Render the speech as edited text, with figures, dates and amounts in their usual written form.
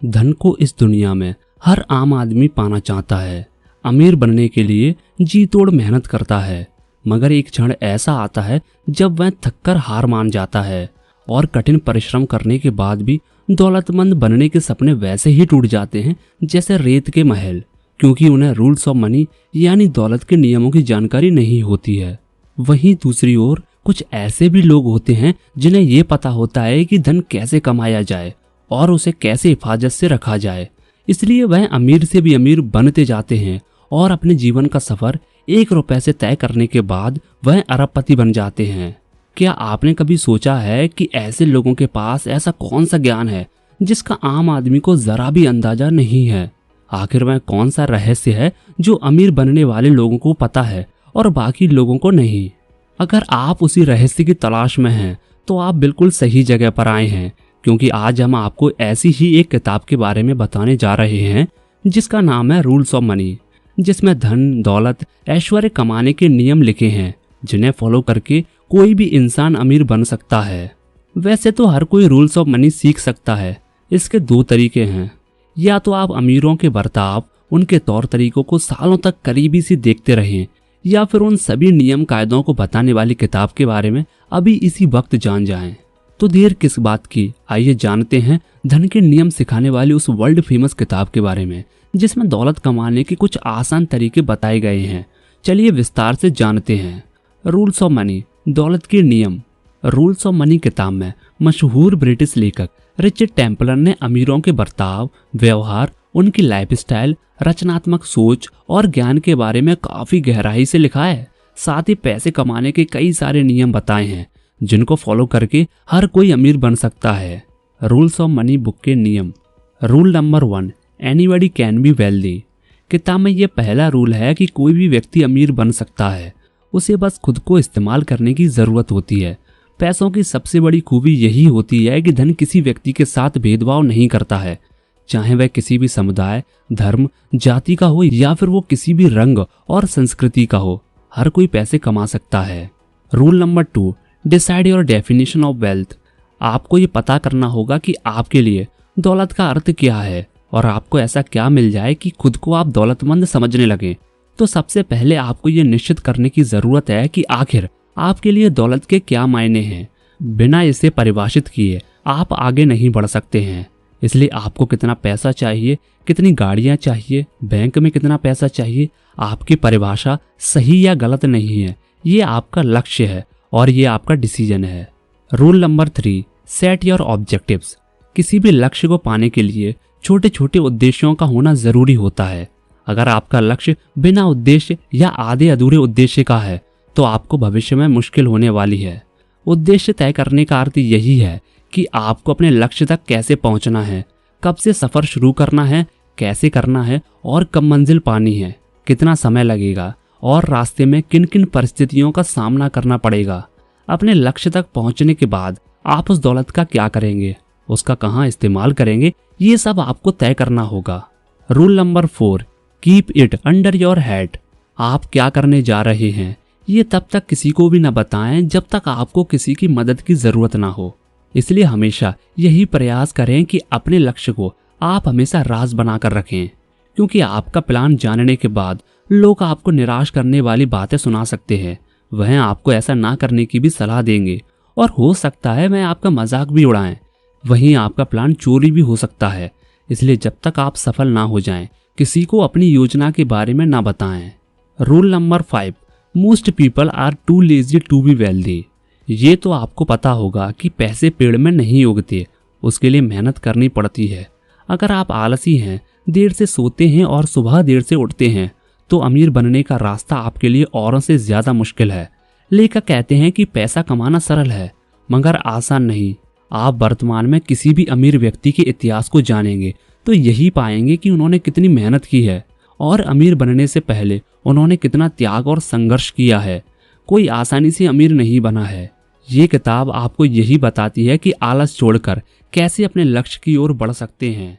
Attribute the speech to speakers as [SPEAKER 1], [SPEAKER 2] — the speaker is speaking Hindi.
[SPEAKER 1] धन को इस दुनिया में हर आम आदमी पाना चाहता है। अमीर बनने के लिए जी तोड़ मेहनत करता है, मगर एक क्षण ऐसा आता है जब वह थककर हार मान जाता है और कठिन परिश्रम करने के बाद भी दौलतमंद बनने के सपने वैसे ही टूट जाते हैं जैसे रेत के महल, क्योंकि उन्हें रूल्स ऑफ मनी यानी दौलत के नियमों की जानकारी नहीं होती है। वहीं दूसरी ओर कुछ ऐसे भी लोग होते हैं जिन्हें ये पता होता है कि धन कैसे कमाया जाए और उसे कैसे हिफाजत से रखा जाए, इसलिए वह अमीर से भी अमीर बनते जाते हैं और अपने जीवन का सफर 1 रुपए से तय करने के बाद वह अरबपति बन जाते हैं। क्या आपने कभी सोचा है कि ऐसे लोगों के पास ऐसा कौन सा ज्ञान है जिसका आम आदमी को जरा भी अंदाजा नहीं है? आखिर वह कौन सा रहस्य है जो अमीर बनने वाले लोगों को पता है और बाकी लोगों को नहीं? अगर आप उसी रहस्य की तलाश में हैं तो आप बिल्कुल सही जगह पर आए हैं, क्योंकि आज हम आपको ऐसी ही एक किताब के बारे में बताने जा रहे हैं जिसका नाम है रूल्स ऑफ मनी, जिसमें धन, दौलत, ऐश्वर्य कमाने के नियम लिखे हैं जिन्हें फॉलो करके कोई भी इंसान अमीर बन सकता है। वैसे तो हर कोई रूल्स ऑफ मनी सीख सकता है। इसके 2 तरीके हैं, या तो आप अमीरों के बर्ताव, उनके तौर तरीकों को सालों तक करीबी से देखते रहें, या फिर उन सभी नियम कायदों को बताने वाली किताब के बारे में अभी इसी वक्त जान जाएं। तो देर किस बात की, आइए जानते हैं धन के नियम सिखाने वाली उस वर्ल्ड फेमस किताब के बारे में जिसमें दौलत कमाने के कुछ आसान तरीके बताए गए हैं। चलिए विस्तार से जानते हैं। रूल्स ऑफ मनी, दौलत के नियम। रूल्स ऑफ मनी किताब में मशहूर ब्रिटिश लेखक रिचर्ड टेम्पलर ने अमीरों के बर्ताव, व्यवहार, उनकी लाइफस्टाइल, रचनात्मक सोच और ज्ञान के बारे में काफी गहराई से लिखा है। साथ ही पैसे कमाने के कई सारे नियम बताए हैं जिनको फॉलो करके हर कोई अमीर बन सकता है। रूल्स ऑफ मनी बुक के नियम। Rule number 1, anybody can be wealthy. किताब में यह पहला रूल है कि कोई भी व्यक्ति अमीर बन सकता है, उसे बस खुद को इस्तेमाल करने की जरूरत होती है। पैसों की सबसे बड़ी खूबी यही होती है कि धन किसी व्यक्ति के साथ भेदभाव नहीं करता है, चाहे वह किसी भी समुदाय, धर्म, जाति का हो या फिर वो किसी भी रंग और संस्कृति का हो। हर कोई पैसे कमा सकता है। Rule number 2, decide your definition of wealth. आपको ये पता करना होगा कि आपके लिए दौलत का अर्थ क्या है और आपको ऐसा क्या मिल जाए कि खुद को आप दौलतमंद समझने लगे। तो सबसे पहले आपको ये निश्चित करने की जरूरत है कि आखिर आपके लिए दौलत के क्या मायने हैं। बिना इसे परिभाषित किए आप आगे नहीं बढ़ सकते हैं। इसलिए आपको कितना पैसा चाहिए, कितनी गाड़ियां चाहिए, बैंक में कितना पैसा चाहिए, आपकी परिभाषा सही या गलत नहीं है। ये आपका लक्ष्य है और ये आपका डिसीजन है। Rule number 3, set your objectives. किसी भी लक्ष्य को पाने के लिए छोटे छोटे उद्देश्यों का होना जरूरी होता है। अगर आपका लक्ष्य बिना उद्देश्य या आधे अधूरे उद्देश्य का है तो आपको भविष्य में मुश्किल होने वाली है। उद्देश्य तय करने का अर्थ यही है कि आपको अपने लक्ष्य तक कैसे पहुंचना है, कब से सफर शुरू करना है, कैसे करना है और कब मंजिल पानी है, कितना समय लगेगा और रास्ते में किन किन परिस्थितियों का सामना करना पड़ेगा। अपने लक्ष्य तक पहुंचने के बाद आप उस दौलत का क्या करेंगे, उसका कहां इस्तेमाल करेंगे, ये सब आपको तय करना होगा। Rule number 4, keep it under your head. आप क्या करने जा रहे हैं ये तब तक किसी को भी न बताएं जब तक आपको किसी की मदद की जरूरत ना हो। इसलिए हमेशा यही प्रयास करें कि अपने लक्ष्य को आप हमेशा राज बनाकर रखें, क्योंकि आपका प्लान जानने के बाद लोग आपको निराश करने वाली बातें सुना सकते हैं। वह आपको ऐसा ना करने की भी सलाह देंगे और हो सकता है वह आपका मजाक भी उड़ाएं। वहीं आपका प्लान चोरी भी हो सकता है। इसलिए जब तक आप सफल ना हो जाएं, किसी को अपनी योजना के बारे में ना बताएं। Rule number 5, most people are too lazy to be wealthy. ये तो आपको पता होगा कि पैसे पेड़ में नहीं उगते, उसके लिए मेहनत करनी पड़ती है। अगर आप आलसी हैं, देर से सोते हैं और सुबह देर से उठते हैं तो अमीर बनने का रास्ता आपके लिए औरों से ज्यादा मुश्किल है। लेखक कहते हैं कि पैसा कमाना सरल है मगर आसान नहीं। आप वर्तमान में किसी भी अमीर व्यक्ति के इतिहास को जानेंगे तो यही पाएंगे कि उन्होंने कितनी मेहनत की है और अमीर बनने से पहले उन्होंने कितना त्याग और संघर्ष किया है। कोई आसानी से अमीर नहीं बना है। ये किताब आपको यही बताती है कि आलस छोड़कर कैसे अपने लक्ष्य की ओर बढ़ सकते हैं।